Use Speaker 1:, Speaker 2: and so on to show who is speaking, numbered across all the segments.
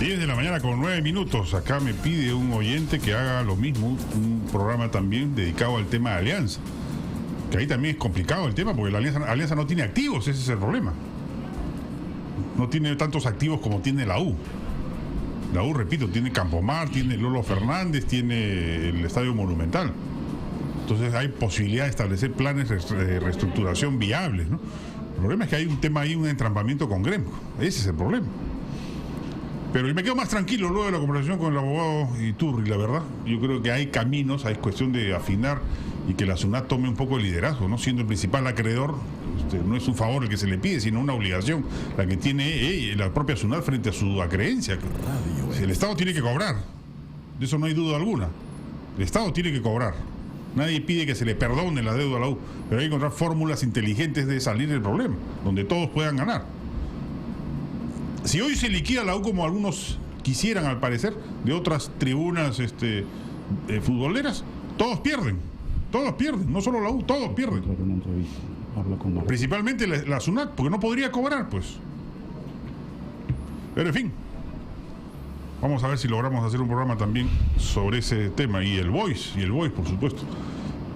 Speaker 1: 10 de la mañana con 9 minutos. Acá me pide un oyente que haga lo mismo, un programa también dedicado al tema de Alianza. Que ahí también es complicado el tema porque la Alianza no tiene activos, ese es el problema. No tiene tantos activos como tiene la U. La U, repito, tiene Campomar, tiene Lolo Fernández, tiene el Estadio Monumental. Entonces hay posibilidad de establecer planes de reestructuración viables, ¿no? El problema es que hay un tema ahí, un entrampamiento con Gremco. Ese es el problema. Pero me quedo más tranquilo luego de la conversación con el abogado Iturri, la verdad. Yo creo que hay caminos, es cuestión de afinar y que la SUNAT tome un poco el liderazgo, ¿no? Siendo el principal acreedor, no es un favor el que se le pide, sino una obligación, la que tiene la propia SUNAT frente a su acreencia. El Estado tiene que cobrar, de eso no hay duda alguna. El Estado tiene que cobrar. Nadie pide que se le perdone la deuda a la U, pero hay que encontrar fórmulas inteligentes de salir del problema, donde todos puedan ganar. Si hoy se liquida la U como algunos quisieran, al parecer, de otras tribunas futboleras, todos pierden, no solo la U, todos pierden. Principalmente la SUNAT, porque no podría cobrar, pues. Pero en fin, vamos a ver si logramos hacer un programa también sobre ese tema. Y el Boys, por supuesto.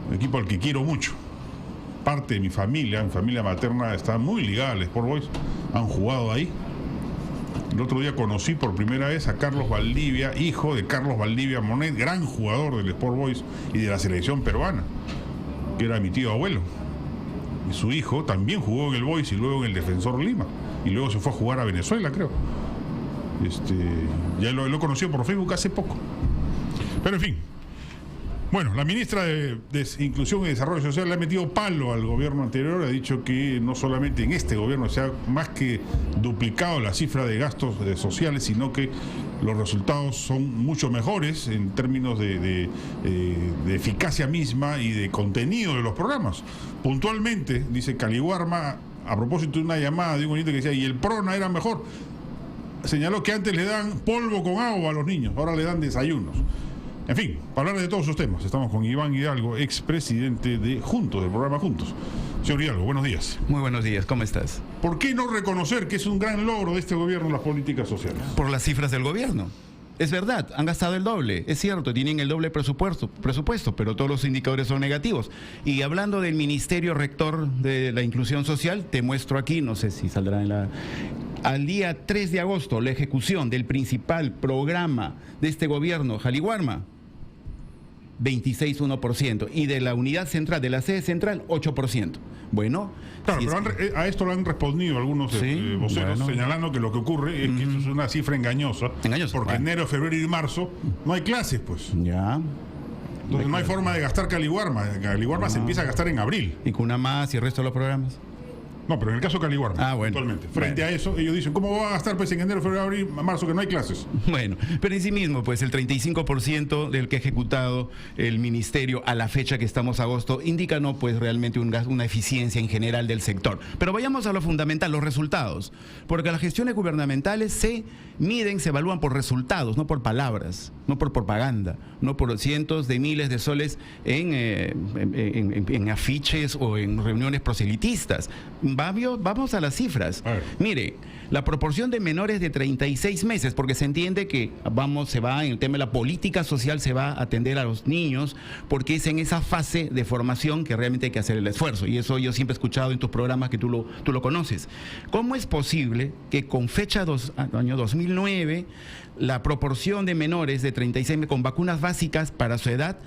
Speaker 1: Un equipo al que quiero mucho. Parte de mi familia materna está muy ligada al Sport Boys. Han jugado ahí. El otro día conocí por primera vez a Carlos Valdivia, hijo de Carlos Valdivia Monet, gran jugador del Sport Boys y de la selección peruana, que era mi tío abuelo. Y su hijo también jugó en el Boys y luego en el Defensor Lima. Y luego se fue a jugar a Venezuela, creo. Ya lo he conocido por Facebook hace poco. Pero en fin. Bueno, la ministra de Inclusión y Desarrollo Social le ha metido palo al gobierno anterior. Ha dicho que no solamente en este gobierno se ha más que duplicado la cifra de gastos sociales, sino que los resultados son mucho mejores en términos de eficacia misma y de contenido de los programas. Puntualmente, dice Caliwarma, a propósito de una llamada de un oyente que decía, y el PRONA era mejor. Señaló que antes le dan polvo con agua a los niños, ahora le dan desayunos. En fin, para hablar de todos esos temas, estamos con Iván Hidalgo, expresidente de Juntos, del programa Juntos. Señor Hidalgo, buenos días.
Speaker 2: Muy buenos días, ¿cómo estás?
Speaker 1: ¿Por qué no reconocer que es un gran logro de este gobierno las políticas sociales?
Speaker 2: Por las cifras del gobierno. Es verdad, han gastado el doble, es cierto, tienen el doble presupuesto, pero todos los indicadores son negativos. Y hablando del Ministerio Rector de la Inclusión Social, te muestro aquí, no sé si saldrá en la... Al día 3 de agosto, la ejecución del principal programa de este gobierno, Caliwarma, 26,1%, y de la unidad central, de la sede central, 8%. Bueno,
Speaker 1: claro, pero a esto lo han respondido algunos voceros, señalando que lo que ocurre es que eso es una cifra engañosa, porque enero, febrero y marzo no hay clases, pues.
Speaker 2: Ya.
Speaker 1: Entonces no hay forma de gastar Caliwarma. Caliwarma se empieza a gastar en abril.
Speaker 2: ¿Y Cuna Más y el resto de los programas?
Speaker 1: No, pero en el caso de Caliwarma, actualmente. Frente a eso, ellos dicen, ¿cómo va a gastar pues en enero, febrero, abril, marzo, que no hay clases?
Speaker 2: Bueno, pero en sí mismo, pues el 35% del que ha ejecutado el ministerio a la fecha que estamos agosto indica no pues realmente una eficiencia en general del sector. Pero vayamos a lo fundamental, los resultados. Porque las gestiones gubernamentales se miden, se evalúan por resultados, no por palabras, no por propaganda, no por cientos de miles de soles en afiches o en reuniones proselitistas. Vamos a las cifras. Mire, la proporción de menores de 36 meses, porque se entiende que se va en el tema de la política social, se va a atender a los niños, porque es en esa fase de formación que realmente hay que hacer el esfuerzo. Y eso yo siempre he escuchado en tus programas que tú lo conoces. ¿Cómo es posible que con fecha año 2009, la proporción de menores de 36 meses con vacunas básicas para su edad,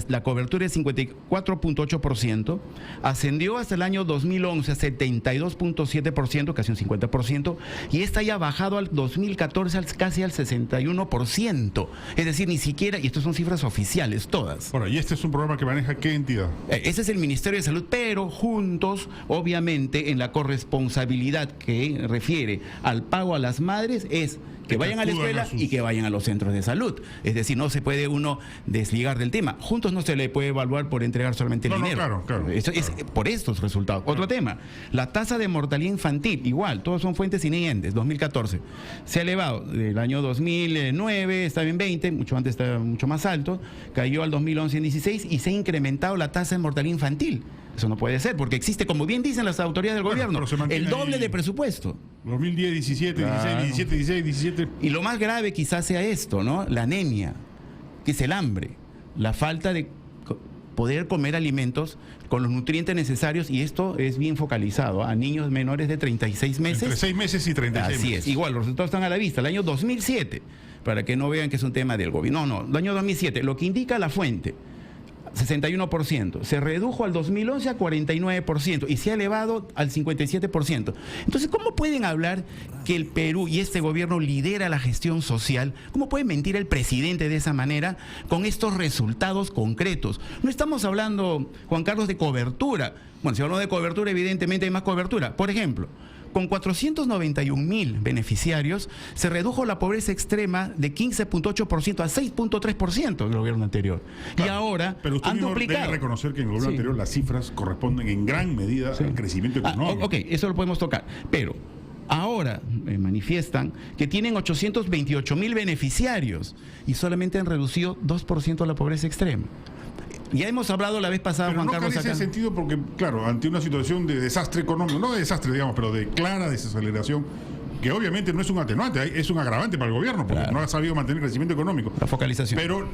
Speaker 2: la cobertura es 54,8%, ascendió hasta el año 2011 a 72,7%, casi un 50%, y esta ya ha bajado al 2014 casi al 61%. Es decir, ni siquiera, y estas son cifras oficiales, todas.
Speaker 1: Ahora, ¿y este es un programa que maneja qué entidad?
Speaker 2: Ese es el Ministerio de Salud, pero Juntos, obviamente, en la corresponsabilidad que refiere al pago a las madres es que vayan a la escuela y que vayan a los centros de salud. Es decir, no se puede uno desligar del tema. Juntos no se le puede evaluar por entregar solamente el dinero. Claro. Es por estos resultados. Otro tema, la tasa de mortalidad infantil, igual, todos son fuentes inicientes, 2014. Se ha elevado del año 2009, estaba en 20, mucho antes estaba mucho más alto, cayó al 2011 en 16 y se ha incrementado la tasa de mortalidad infantil. Eso no puede ser, porque existe, como bien dicen las autoridades del gobierno, el doble de presupuesto.
Speaker 1: 2010, 17, claro. 16, 17, 16, 17.
Speaker 2: Y lo más grave quizás sea esto, ¿no? La anemia, que es el hambre, la falta de poder comer alimentos con los nutrientes necesarios, y esto es bien focalizado a niños menores de 36 meses.
Speaker 1: Entre 6 meses y 36
Speaker 2: Así
Speaker 1: meses.
Speaker 2: es, igual, los resultados están a la vista. El año 2007, para que no vean que es un tema del gobierno. No, el año 2007, lo que indica la fuente, 61%, se redujo al 2011 a 49% y se ha elevado al 57%. Entonces, ¿cómo pueden hablar que el Perú y este gobierno lidera la gestión social? ¿Cómo puede mentir el presidente de esa manera con estos resultados concretos? No estamos hablando, Juan Carlos, de cobertura. Bueno, si hablamos de cobertura, evidentemente hay más cobertura. Por ejemplo, con 491.000 beneficiarios, se redujo la pobreza extrema de 15.8% a 6.3% del gobierno anterior. Claro, y ahora
Speaker 1: pero usted
Speaker 2: han duplicado.
Speaker 1: Debe reconocer que en el gobierno anterior las cifras corresponden en gran medida al crecimiento económico.
Speaker 2: Ok, eso lo podemos tocar. Pero ahora manifiestan que tienen 828.000 beneficiarios y solamente han reducido 2% la pobreza extrema. Ya hemos hablado la vez pasada,
Speaker 1: pero
Speaker 2: Juan Carlos.
Speaker 1: Pero no carece de sentido porque, claro, ante una situación de desastre económico, no de desastre, digamos, pero de clara desaceleración, que obviamente no es un atenuante, es un agravante para el gobierno, porque no ha sabido mantener el crecimiento económico.
Speaker 2: La focalización.
Speaker 1: Pero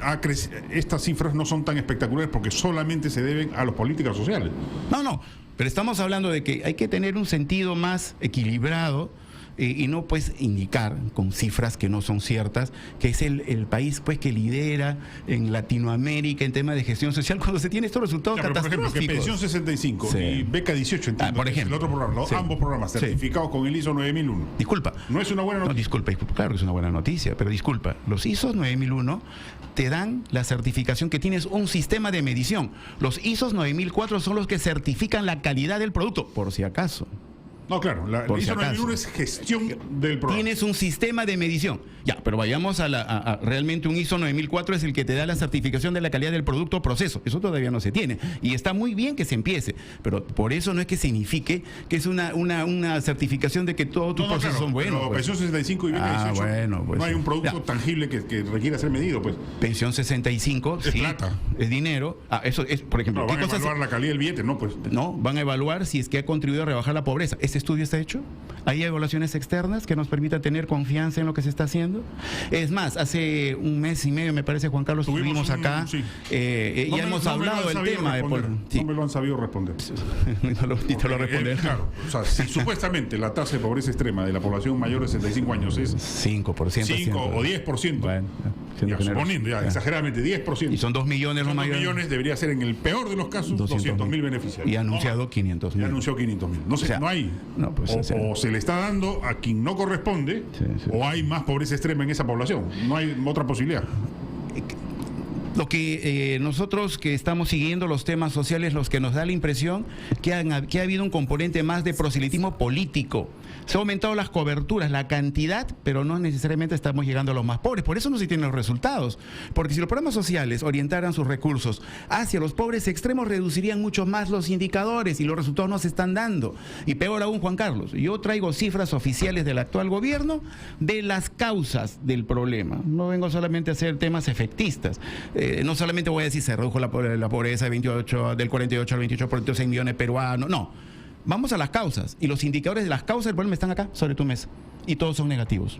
Speaker 1: estas cifras no son tan espectaculares porque solamente se deben a las políticas sociales.
Speaker 2: No, pero estamos hablando de que hay que tener un sentido más equilibrado. Y no pues indicar con cifras que no son ciertas que es el país pues que lidera en Latinoamérica en temas de gestión social cuando se tiene estos resultados catastróficos.
Speaker 1: Por ejemplo, que Pensión 65 y Beca 18, entiendo,
Speaker 2: por ejemplo,
Speaker 1: el otro programa, ambos programas certificados con el ISO 9001.
Speaker 2: Disculpa.
Speaker 1: No es una buena noticia.
Speaker 2: No, disculpa, claro que es una buena noticia, pero disculpa, los ISO 9001 te dan la certificación que tienes un sistema de medición. Los ISO 9004 son los que certifican la calidad del producto, por si acaso.
Speaker 1: No, claro, la ISO 9001 es gestión del programa.
Speaker 2: Tienes un sistema de medición. Ya, pero vayamos a realmente un ISO 9004 es el que te da la certificación de la calidad del producto o proceso. Eso todavía no se tiene. Y está muy bien que se empiece, pero por eso no es que signifique que es una certificación de que todos tus procesos son buenos.
Speaker 1: Pero Pensión 65 y Beca 18,
Speaker 2: pues,
Speaker 1: no hay un producto tangible que requiera ser medido, pues.
Speaker 2: Pensión 65,
Speaker 1: es plata.
Speaker 2: Es dinero. Eso es, por ejemplo.
Speaker 1: No, van a evaluar la calidad del billete, ¿no? Pues.
Speaker 2: No, van a evaluar si es que ha contribuido a rebajar la pobreza. ¿Ese estudio está hecho? ¿Hay evaluaciones externas que nos permitan tener confianza en lo que se está haciendo? Es más, hace un mes y medio, me parece, Juan Carlos, estuvimos acá y hemos hablado del tema.
Speaker 1: No me lo han sabido responder.
Speaker 2: Ni te lo responder.
Speaker 1: Claro, o sea, si supuestamente la tasa de pobreza extrema de la población mayor de 65 años es
Speaker 2: 5%.
Speaker 1: 5 o 10%. Bueno, suponiendo, exageradamente, 10%.
Speaker 2: Y son 2 millones los mayores.
Speaker 1: 2 millones debería ser, en el peor de los casos, 200.000 beneficiarios.
Speaker 2: Y ha anunciado 500.000.
Speaker 1: Y anunció 500.000. No sé, no hay.
Speaker 2: No, pues,
Speaker 1: o se le está dando a quien no corresponde, o hay más pobreza extrema en esa población. No hay otra posibilidad.
Speaker 2: Lo que nosotros que estamos siguiendo los temas sociales, los que nos da la impresión que ha habido un componente más de proselitismo político. Se han aumentado las coberturas, la cantidad, pero no necesariamente estamos llegando a los más pobres. Por eso no se tienen los resultados. Porque si los programas sociales orientaran sus recursos hacia los pobres extremos, reducirían mucho más los indicadores y los resultados no se están dando. Y peor aún, Juan Carlos, yo traigo cifras oficiales del actual gobierno de las causas del problema. No vengo solamente a hacer temas efectistas. No solamente voy a decir se redujo la pobreza del 48 al 28%, 6 millones de peruanos. No. Vamos a las causas. Y los indicadores de las causas del problema están acá, sobre tu mesa. Y todos son negativos.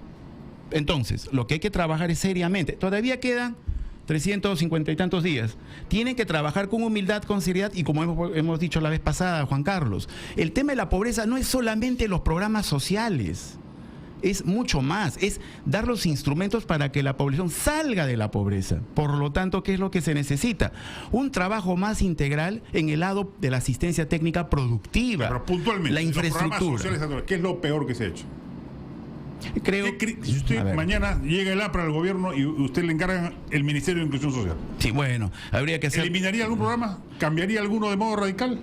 Speaker 2: Entonces, lo que hay que trabajar es seriamente. Todavía quedan 350 y tantos días. Tienen que trabajar con humildad, con seriedad y como hemos dicho la vez pasada, Juan Carlos, el tema de la pobreza no es solamente los programas sociales. Es mucho más, es dar los instrumentos para que la población salga de la pobreza. Por lo tanto, ¿qué es lo que se necesita? Un trabajo más integral en el lado de la asistencia técnica productiva.
Speaker 1: Pero puntualmente,
Speaker 2: la infraestructura.
Speaker 1: Sociales, ¿qué es lo peor que se ha hecho?
Speaker 2: Creo,
Speaker 1: si usted mañana llega el APRA al gobierno y usted le encarga el Ministerio de Inclusión Social.
Speaker 2: Sí, bueno, habría que hacer...
Speaker 1: ¿Eliminaría algún programa? ¿Cambiaría alguno de modo radical?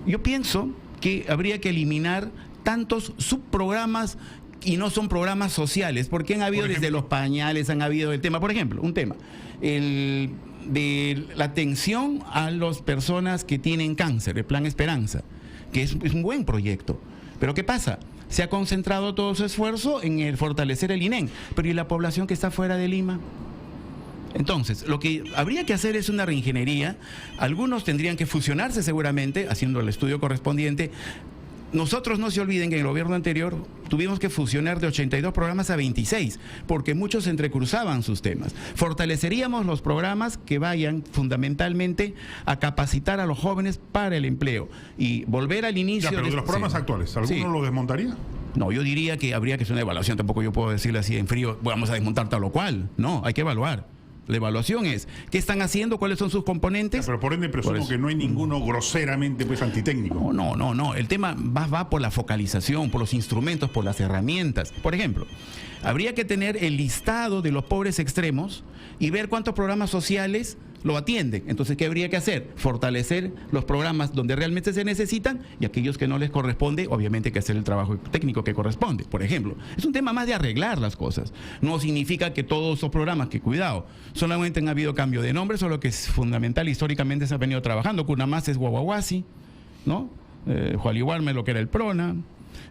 Speaker 2: Yo pienso que habría que eliminar tantos subprogramas y no son programas sociales, porque han habido desde los pañales, han habido el tema, por ejemplo, un tema, de la atención a las personas que tienen cáncer, el Plan Esperanza, que es un buen proyecto. Pero ¿qué pasa? Se ha concentrado todo su esfuerzo en el fortalecer el INEM, pero ¿y la población que está fuera de Lima? Entonces, lo que habría que hacer es una reingeniería. Algunos tendrían que fusionarse seguramente, haciendo el estudio correspondiente. Nosotros no se olviden que en el gobierno anterior tuvimos que fusionar de 82 programas a 26, porque muchos entrecruzaban sus temas. Fortaleceríamos los programas que vayan fundamentalmente a capacitar a los jóvenes para el empleo y volver al inicio.
Speaker 1: Ya, pero de los programas actuales, ¿alguno lo desmontaría?
Speaker 2: No, yo diría que habría que hacer una evaluación. Tampoco yo puedo decirle así en frío, vamos a desmontar tal o cual. No, hay que evaluar. La evaluación es, ¿qué están haciendo? ¿Cuáles son sus componentes?
Speaker 1: Ya, pero por ende presumo que no hay ninguno groseramente pues antitécnico.
Speaker 2: No. El tema va por la focalización, por los instrumentos, por las herramientas. Por ejemplo, habría que tener el listado de los pobres extremos y ver cuántos programas sociales lo atienden. Entonces, ¿qué habría que hacer? Fortalecer los programas donde realmente se necesitan y aquellos que no les corresponde, obviamente hay que hacer el trabajo técnico que corresponde. Por ejemplo, es un tema más de arreglar las cosas. No significa que todos esos programas, que cuidado, solamente han habido cambio de nombre, solo que es fundamental, históricamente se ha venido trabajando. Cunamás es Guaguaguasi, ¿no? Jualiguarme lo que era el PRONA.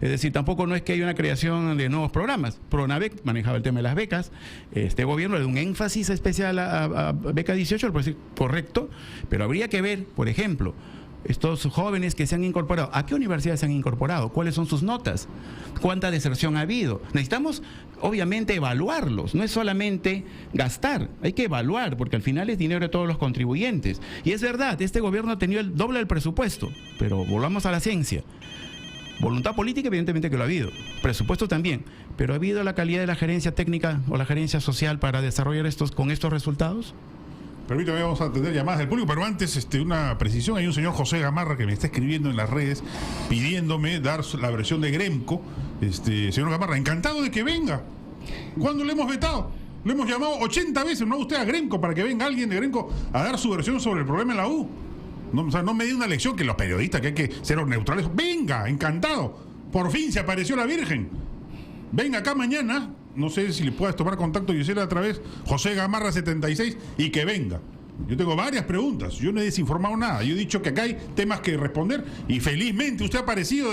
Speaker 2: Es decir, tampoco no es que haya una creación de nuevos programas. Pronavec manejaba el tema de las becas. Este gobierno le da un énfasis especial a beca 18, por decir correcto, pero habría que ver, por ejemplo, estos jóvenes que se han incorporado, ¿a qué universidades se han incorporado? ¿Cuáles son sus notas? ¿Cuánta deserción ha habido? Necesitamos, obviamente, evaluarlos. No es solamente gastar, hay que evaluar, porque al final es dinero de todos los contribuyentes. Y es verdad, este gobierno ha tenido el doble del presupuesto, pero volvamos a la ciencia. Voluntad política, evidentemente que lo ha habido. Presupuesto también. Pero ¿ha habido la calidad de la gerencia técnica o la gerencia social para desarrollar con estos resultados?
Speaker 1: Permítame, vamos a atender llamadas del público, pero antes una precisión. Hay un señor José Gamarra que me está escribiendo en las redes pidiéndome dar la versión de Gremco. Señor Gamarra, encantado de que venga. ¿Cuándo le hemos vetado? Le hemos llamado 80 veces, ¿no? Usted a Gremco, para que venga alguien de Gremco a dar su versión sobre el problema en la U. No, o sea, no me dé una lección que los periodistas, que hay que ser los neutrales. Venga, encantado. Por fin se apareció la Virgen. Venga acá mañana. No sé si le puedas tomar contacto, Gisela, a través José Gamarra 76 y que venga. Yo tengo varias preguntas. Yo no he desinformado nada. Yo he dicho que acá hay temas que responder y felizmente usted ha aparecido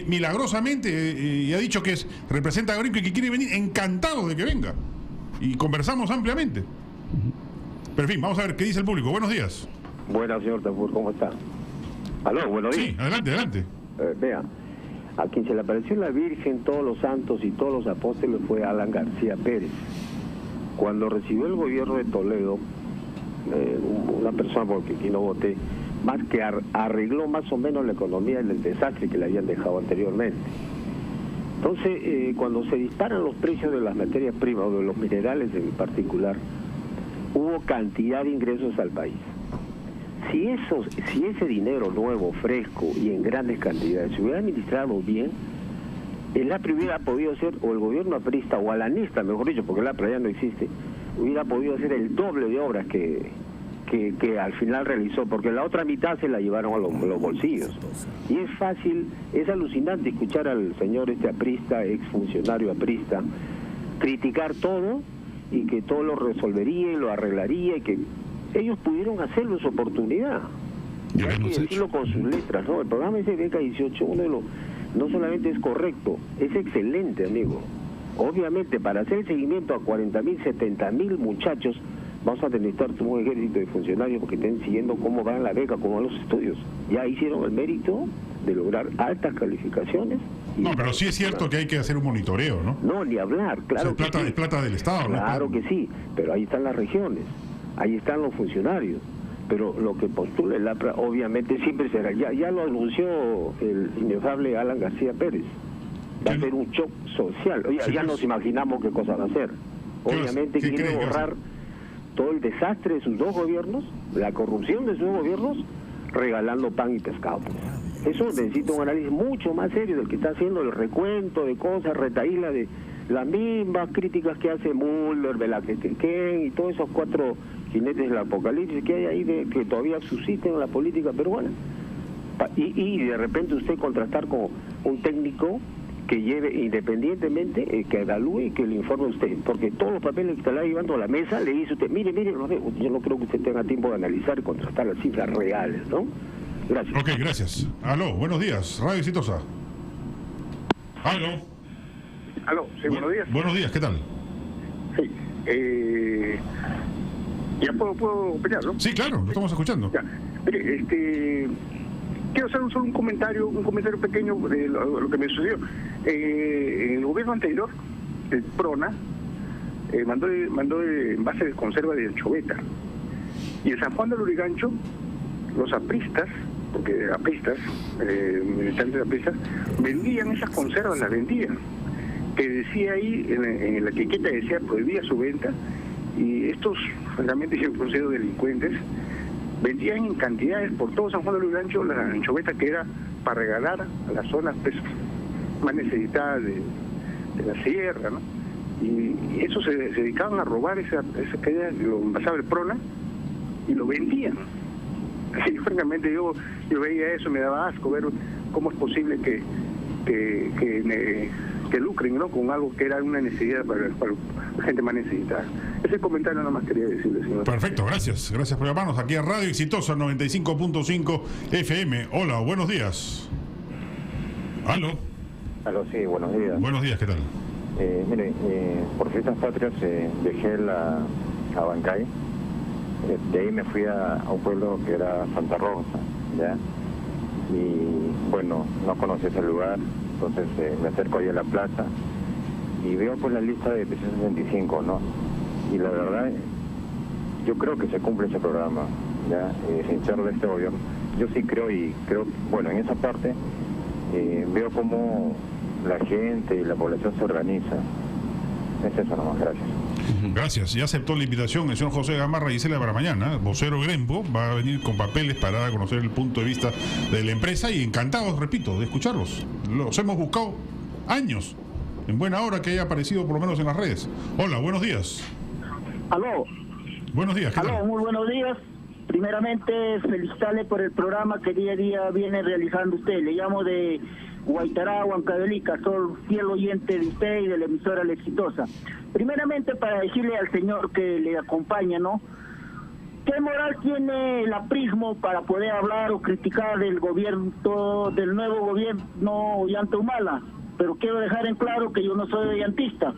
Speaker 1: milagrosamente y ha dicho que representa a Gremco y que quiere venir. Encantado de que venga. Y conversamos ampliamente. Pero en fin, vamos a ver qué dice el público. Buenos días.
Speaker 3: Buenas, señor Tafur, ¿cómo está? Aló, buenos días.
Speaker 1: Sí, adelante.
Speaker 3: Vea, a quien se le apareció la Virgen, todos los santos y todos los apóstoles fue Alan García Pérez. Cuando recibió el gobierno de Toledo, una persona por quien no voté, más que arregló más o menos la economía del desastre que le habían dejado anteriormente. Entonces, cuando se disparan los precios de las materias primas o de los minerales en particular, hubo cantidad de ingresos al país. Si ese dinero nuevo, fresco y en grandes cantidades se hubiera administrado bien, el APRA hubiera podido hacer, o el gobierno aprista, o alanista, mejor dicho, porque el APRA ya no existe, hubiera podido hacer el doble de obras que al final realizó, porque la otra mitad se la llevaron a los bolsillos. Y es fácil, es alucinante escuchar al señor aprista, exfuncionario aprista, criticar todo y que todo lo resolvería y lo arreglaría y que ellos pudieron hacerlo en su oportunidad. Y hay que decirlo con sus letras, ¿no? El programa ese Beca 18, no solamente es correcto, es excelente, amigo. Obviamente, para hacer el seguimiento a 40.000, 70.000 muchachos, vamos a necesitar un ejército de funcionarios que estén siguiendo cómo van la beca, cómo van los estudios. Ya hicieron el mérito de lograr altas calificaciones.
Speaker 1: No, pero sí es cierto que hay que hacer un monitoreo, ¿no?
Speaker 3: No, ni hablar, claro.
Speaker 1: O sea, es plata del Estado, ¿no?
Speaker 3: Claro que sí, pero ahí están las regiones. Ahí están los funcionarios, pero lo que postula el APRA obviamente siempre será, ya lo anunció el inefable Alan García Pérez, va a ser un shock social. Ya nos imaginamos qué cosa va a hacer. Obviamente quiere borrar todo el desastre de sus dos gobiernos, la corrupción de sus dos gobiernos, regalando pan y pescado. Eso necesita un análisis mucho más serio del que está haciendo el recuento de cosas, retaíla de las mismas críticas que hace Mulder, Velázquez y todos esos cuatro jinetes del apocalipsis que hay ahí que todavía subsisten en la política peruana. Y de repente usted contrastar con un técnico que lleve independientemente, que evalúe y que le informe a usted, porque todos los papeles que está llevando a la mesa le dice usted, mire, yo no creo que usted tenga tiempo de analizar y contrastar las cifras reales, ¿no? Gracias.
Speaker 1: Ok, gracias. Aló, buenos días, Radio Exitosa.
Speaker 4: Aló, sí, buenos días.
Speaker 1: Buenos días, ¿qué tal?
Speaker 4: Sí, Ya puedo opinar, ¿no?
Speaker 1: Sí, claro, lo estamos escuchando.
Speaker 4: Ya. Mire, quiero hacer solo un comentario pequeño de lo que me sucedió. En el gobierno anterior, el PRONA mandó envase de conserva de anchoveta. Y en San Juan de Lurigancho, los apristas, militantes apristas, vendían esas conservas, las vendían. Que decía ahí, en la etiqueta decía prohibía su venta, y estos, realmente yo considero delincuentes, vendían en cantidades por todo San Juan de Lurigancho la anchoveta que era para regalar a las zonas pues, más necesitadas de la sierra, ¿no? Y eso se dedicaban a robar esa caída, lo envasaba el PRONA y lo vendían. Y francamente yo veía eso, me daba asco ver cómo es posible que lucren, ¿no?, con algo que era una necesidad para la gente más necesitada. Ese comentario nada más quería decirle, señor.
Speaker 1: Perfecto, gracias por llamarnos aquí a Radio Exitosa 95.5 FM. Hola, buenos días. ¿Aló?
Speaker 5: Aló, sí, buenos días.
Speaker 1: Buenos días, ¿qué tal?
Speaker 5: Mire, por fiestas patrias dejé a Bancay. De ahí me fui a un pueblo que era Santa Rosa, ¿ya? Y bueno, no conocí ese lugar, entonces me acerco ahí a la plaza y veo pues la lista de 365, ¿no? Y la verdad, yo creo que se cumple ese programa, ¿ya? Sin ser de este gobierno. Yo sí creo, bueno, en esa parte veo cómo la gente y la población se organiza. Es eso nomás, gracias.
Speaker 1: Gracias. Ya aceptó la invitación el señor José Gamarra Gisela para mañana. Vocero Grempo va a venir con papeles para dar a conocer el punto de vista de la empresa y encantados, repito, de escucharlos. Los hemos buscado años. En buena hora que haya aparecido por lo menos en las redes. Hola, buenos días.
Speaker 6: Aló.
Speaker 1: Buenos días, ¿qué tal?
Speaker 6: Aló, muy buenos días. Primeramente, felicitarle por el programa que día a día viene realizando usted. Le llamo de Guaitará, Huancavelica, soy fiel oyente de usted y de la emisora La Exitosa. Primeramente, para decirle al señor que le acompaña, ¿no?, ¿qué moral tiene el aprismo para poder hablar o criticar del gobierno, del nuevo gobierno Ollanta Humala? Pero quiero dejar en claro que yo no soy ollantista.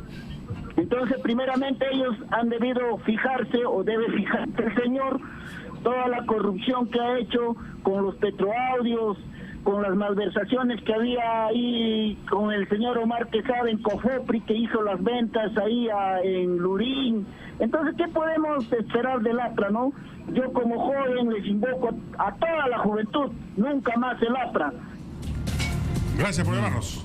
Speaker 6: Entonces, primeramente, ellos han debido fijarse, o debe fijarse el señor, toda la corrupción que ha hecho con los petroaudios, con las malversaciones que había ahí con el señor Omar Quesada en Cofepri, que hizo las ventas ahí en Lurín. Entonces, ¿qué podemos esperar del APRA, no? Yo como joven les invoco a toda la juventud, nunca más el APRA.
Speaker 1: Gracias por llamarnos.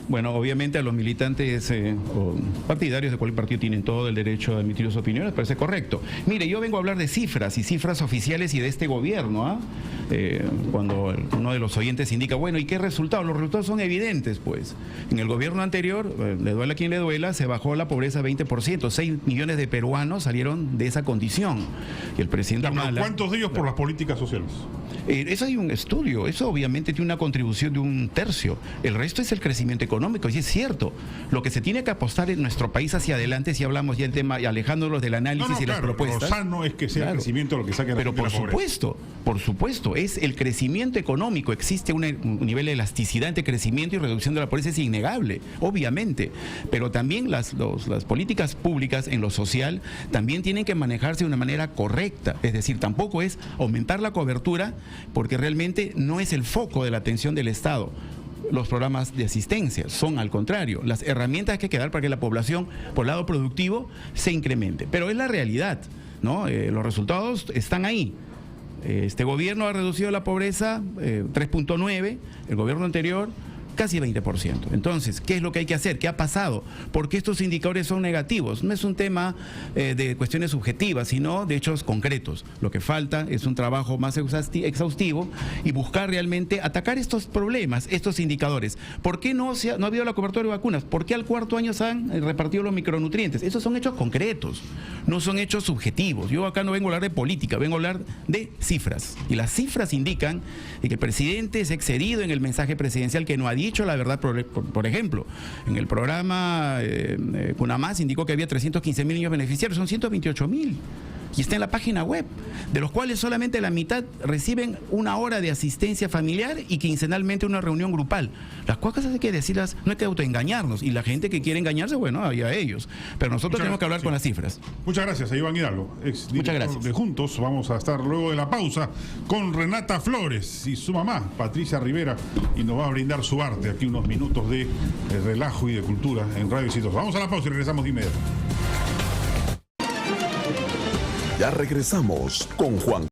Speaker 2: Bueno, obviamente a los militantes o partidarios de cualquier partido tienen todo el derecho a emitir sus opiniones, parece correcto. Mire, yo vengo a hablar de cifras y cifras oficiales y de este gobierno, ¿ah? Cuando uno de los oyentes indica, bueno, ¿y qué resultados? Los resultados son evidentes, pues. En el gobierno anterior, le duela a quien le duela, se bajó la pobreza 20%. 6 millones de peruanos salieron de esa condición. Y el presidente Humala,
Speaker 1: ¿cuántos de ellos por las políticas sociales?
Speaker 2: Eso hay un estudio, eso obviamente tiene una contribución de 1/3. El resto es el crecimiento económico, y es cierto. Lo que se tiene que apostar en nuestro país hacia adelante, si hablamos ya del tema, y alejándonos del análisis y las propuestas.
Speaker 1: Lo sano es que sea el crecimiento lo que saque a la gente de la pobreza.
Speaker 2: Por supuesto, es el crecimiento económico. Existe un nivel de elasticidad entre crecimiento y reducción de la pobreza, es innegable, obviamente. Pero también las políticas públicas en lo social también tienen que manejarse de una manera correcta. Es decir, tampoco es aumentar la cobertura, porque realmente no es el foco de la atención del Estado. Los programas de asistencia son, al contrario, las herramientas que hay que dar para que la población, por el lado productivo, se incremente. Pero es la realidad, ¿no? Los resultados están ahí. Este gobierno ha reducido la pobreza 3.9, el gobierno anterior casi 20%. Entonces, ¿qué es lo que hay que hacer? ¿Qué ha pasado? ¿Por qué estos indicadores son negativos? No es un tema de cuestiones subjetivas, sino de hechos concretos. Lo que falta es un trabajo más exhaustivo y buscar realmente atacar estos problemas, estos indicadores. ¿Por qué no ha habido la cobertura de vacunas? ¿Por qué al cuarto año se han repartido los micronutrientes? Esos son hechos concretos, no son hechos subjetivos. Yo acá no vengo a hablar de política, vengo a hablar de cifras. Y las cifras indican que el presidente se ha excedido en el mensaje presidencial, que no ha dicho la verdad. Por ejemplo, en el programa CUNAMAS indicó que había 315.000 niños beneficiarios, son 128.000. y está en la página web, de los cuales solamente la mitad reciben 1 hora de asistencia familiar y quincenalmente una reunión grupal. Las cosas hay que decirlas, no hay que autoengañarnos, y la gente que quiere engañarse, bueno, allá ellos, pero nosotros tenemos que hablar con las cifras.
Speaker 1: Muchas gracias a Iván Hidalgo, ex director de Juntos. Vamos a estar luego de la pausa con Renata Flores y su mamá, Patricia Rivera, y nos va a brindar su arte, aquí unos minutos de relajo y de cultura en Radio Exitosa. Vamos a la pausa y regresamos de inmediato.
Speaker 7: Ya regresamos con Juan